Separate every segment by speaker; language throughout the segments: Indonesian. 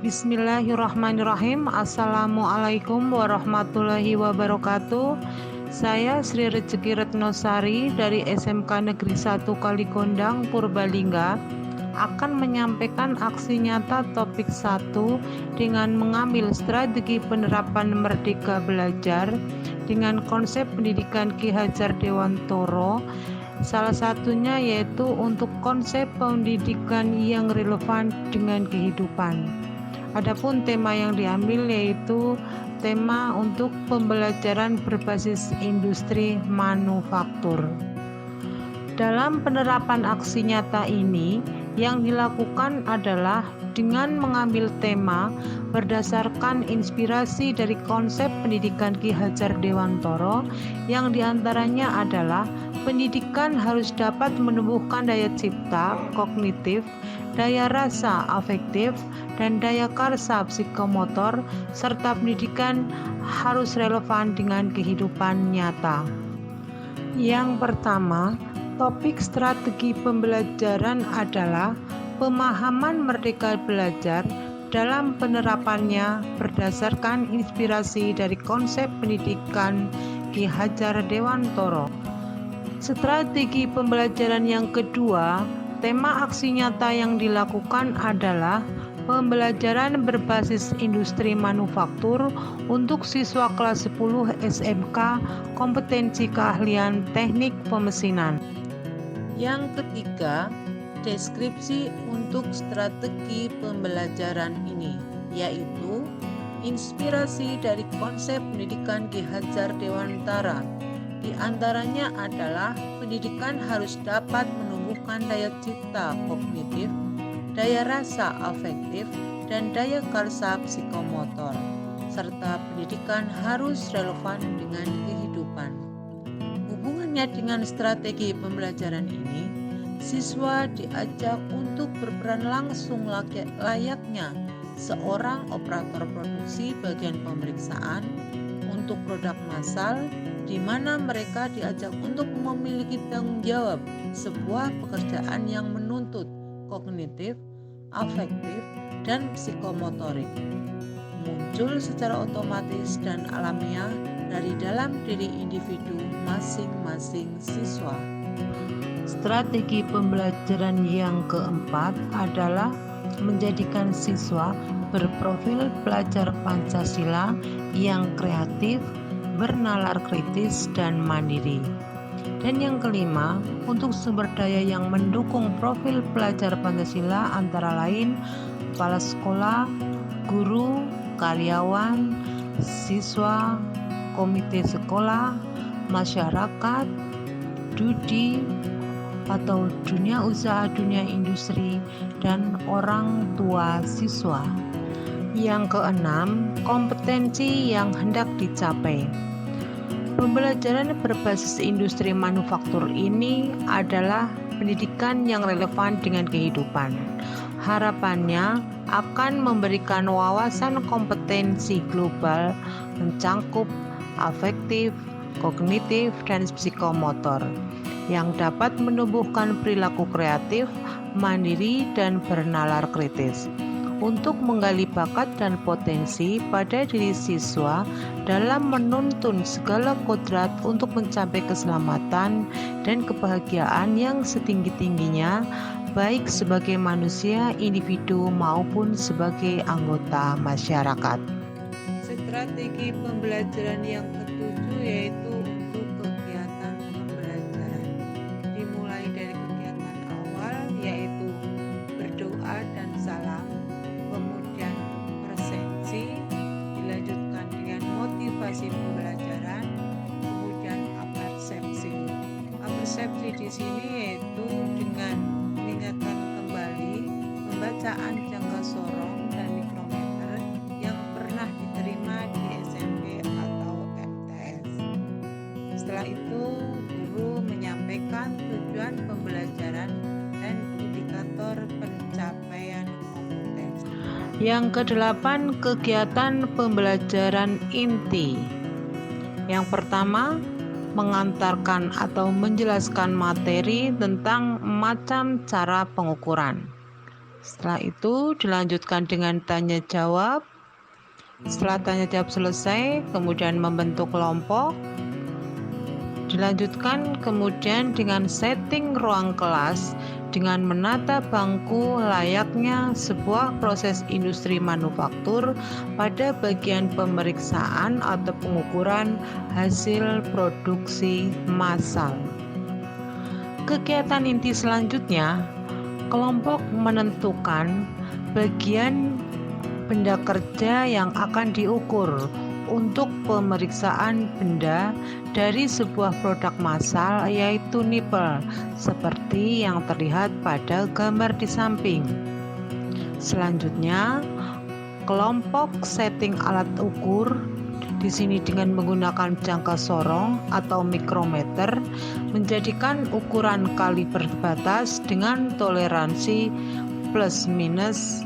Speaker 1: Bismillahirrahmanirrahim. Assalamualaikum warahmatullahi wabarakatuh. Saya Sri Rezeki Retnosari dari SMK Negeri 1 Kalikondang, Purbalingga akan menyampaikan aksi nyata topik 1 dengan mengambil strategi penerapan Merdeka Belajar dengan konsep pendidikan Ki Hajar Dewantoro. Salah satunya yaitu untuk konsep pendidikan yang relevan dengan kehidupan. Adapun tema yang diambil yaitu tema untuk pembelajaran berbasis industri manufaktur. Dalam penerapan aksi nyata ini, yang dilakukan adalah dengan mengambil tema berdasarkan inspirasi dari konsep pendidikan Ki Hajar Dewantoro, yang diantaranya adalah pendidikan harus dapat menumbuhkan daya cipta, kognitif, daya rasa, afektif, dan daya karsa psikomotor, serta pendidikan harus relevan dengan kehidupan nyata. Yang pertama, topik strategi pembelajaran adalah pemahaman Merdeka Belajar dalam penerapannya berdasarkan inspirasi dari konsep pendidikan Ki Hajar Dewantoro. Strategi pembelajaran yang kedua, tema aksi nyata yang dilakukan adalah pembelajaran berbasis industri manufaktur untuk siswa kelas 10 SMK kompetensi keahlian teknik pemesinan. Yang ketiga, deskripsi untuk strategi pembelajaran ini, yaitu inspirasi dari konsep pendidikan Ki Hajar Dewantara. Di antaranya adalah pendidikan harus dapat menumbuhkan daya cipta kognitif, daya rasa afektif, dan daya karsa psikomotor, serta pendidikan harus relevan dengan kehidupan. Hubungannya dengan strategi pembelajaran ini, siswa diajak untuk berperan langsung layaknya seorang operator produksi bagian pemeriksaan untuk produk massal, di mana mereka diajak untuk memiliki tanggung jawab sebuah pekerjaan yang menuntut kognitif, afektif, dan psikomotorik, muncul secara otomatis dan alamiah dari dalam diri individu masing-masing siswa. Strategi pembelajaran yang keempat adalah menjadikan siswa berprofil pelajar Pancasila yang kreatif, bernalar kritis, dan mandiri. Dan yang kelima, untuk sumber daya yang mendukung profil pelajar Pancasila antara lain kepala sekolah, guru, karyawan, siswa, komite sekolah, masyarakat, DUDI, atau dunia usaha, dunia industri, dan orang tua siswa. Yang keenam, kompetensi yang hendak dicapai. Pembelajaran berbasis industri manufaktur ini adalah pendidikan yang relevan dengan kehidupan. Harapannya akan memberikan wawasan kompetensi global mencangkup afektif, kognitif, dan psikomotor yang dapat menumbuhkan perilaku kreatif, mandiri, dan bernalar kritis untuk menggali bakat dan potensi pada diri siswa dalam menuntun segala kodrat untuk mencapai keselamatan dan kebahagiaan yang setinggi-tingginya, baik sebagai manusia, individu, maupun sebagai anggota masyarakat. Strategi pembelajaran yang ketujuh yaitu untuk kegiatan pembelajaran. Dimulai dari kegiatan awal yaitu berdoa dan salam, kemudian presensi, dilanjutkan dengan motivasi pembelajaran, kemudian apersepsi. Apersepsi di sini yaitu dengan mengingatkan kembali pembacaan jangka sorong dan mikrometer yang pernah diterima di SMP atau MTS. Setelah itu, guru menyampaikan tujuan pembelajaran dan indikator pencapaian kompetensi. Yang kedelapan, kegiatan pembelajaran inti. Yang pertama, mengantarkan atau menjelaskan materi tentang macam cara pengukuran. Setelah itu dilanjutkan dengan tanya jawab. Setelah tanya jawab selesai, kemudian membentuk kelompok. Dilanjutkan kemudian dengan setting ruang kelas dengan menata bangku layaknya sebuah proses industri manufaktur pada bagian pemeriksaan atau pengukuran hasil produksi massal. Kegiatan inti selanjutnya, kelompok menentukan bagian benda kerja yang akan diukur untuk pemeriksaan benda dari sebuah produk massal, yaitu nipel, seperti yang terlihat pada gambar di samping. Selanjutnya, kelompok setting alat ukur, di sini dengan menggunakan jangka sorong atau mikrometer, menjadikan ukuran kaliber batas dengan toleransi plus minus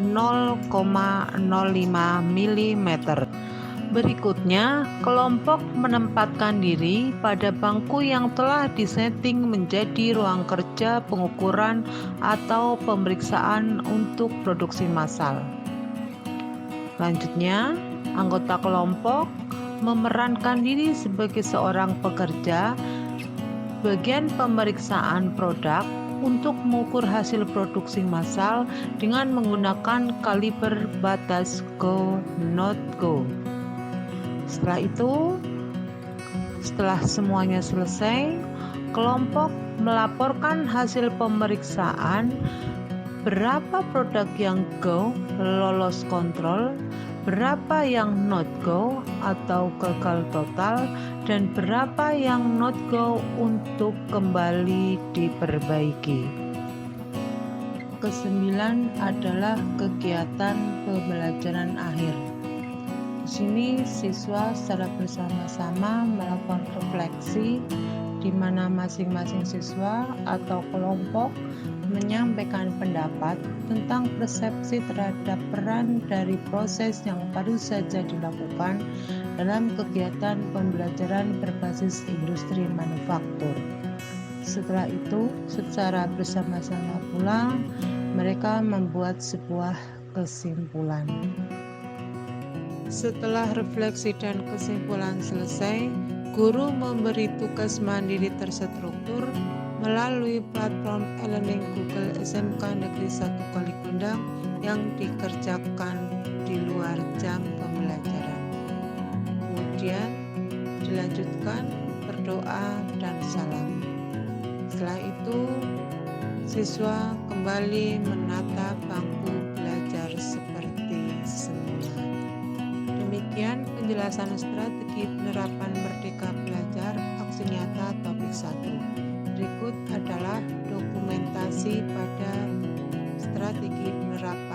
Speaker 1: 0,05 mm. Berikutnya, kelompok menempatkan diri pada bangku yang telah disetting menjadi ruang kerja pengukuran atau pemeriksaan untuk produksi massal. Selanjutnya, anggota kelompok memerankan diri sebagai seorang pekerja bagian pemeriksaan produk untuk mengukur hasil produksi massal dengan menggunakan kaliber batas go not go. Setelah semuanya selesai, kelompok melaporkan hasil pemeriksaan, berapa produk yang go lolos kontrol, berapa yang not go atau gagal total, dan berapa yang not go untuk kembali diperbaiki. Kesembilan adalah kegiatan pembelajaran akhir. Di sini siswa secara bersama-sama melakukan refleksi di mana masing-masing siswa atau kelompok menyampaikan pendapat tentang persepsi terhadap peran dari proses yang baru saja dilakukan dalam kegiatan pembelajaran berbasis industri manufaktur. Setelah itu, secara bersama-sama pula mereka membuat sebuah kesimpulan. Setelah refleksi dan kesimpulan selesai, guru memberi tugas mandiri terstruktur melalui platform e-learning Google SMK Negeri 1 Kalikondang yang dikerjakan di luar jam pembelajaran. Kemudian dilanjutkan berdoa dan salam. Setelah itu, siswa kembali menata bangku belajar seperti semula. Demikian penjelasan strategi penerapan Merdeka Belajar aksi nyata topik 1. Berikut adalah dokumentasi pada strategi penerapan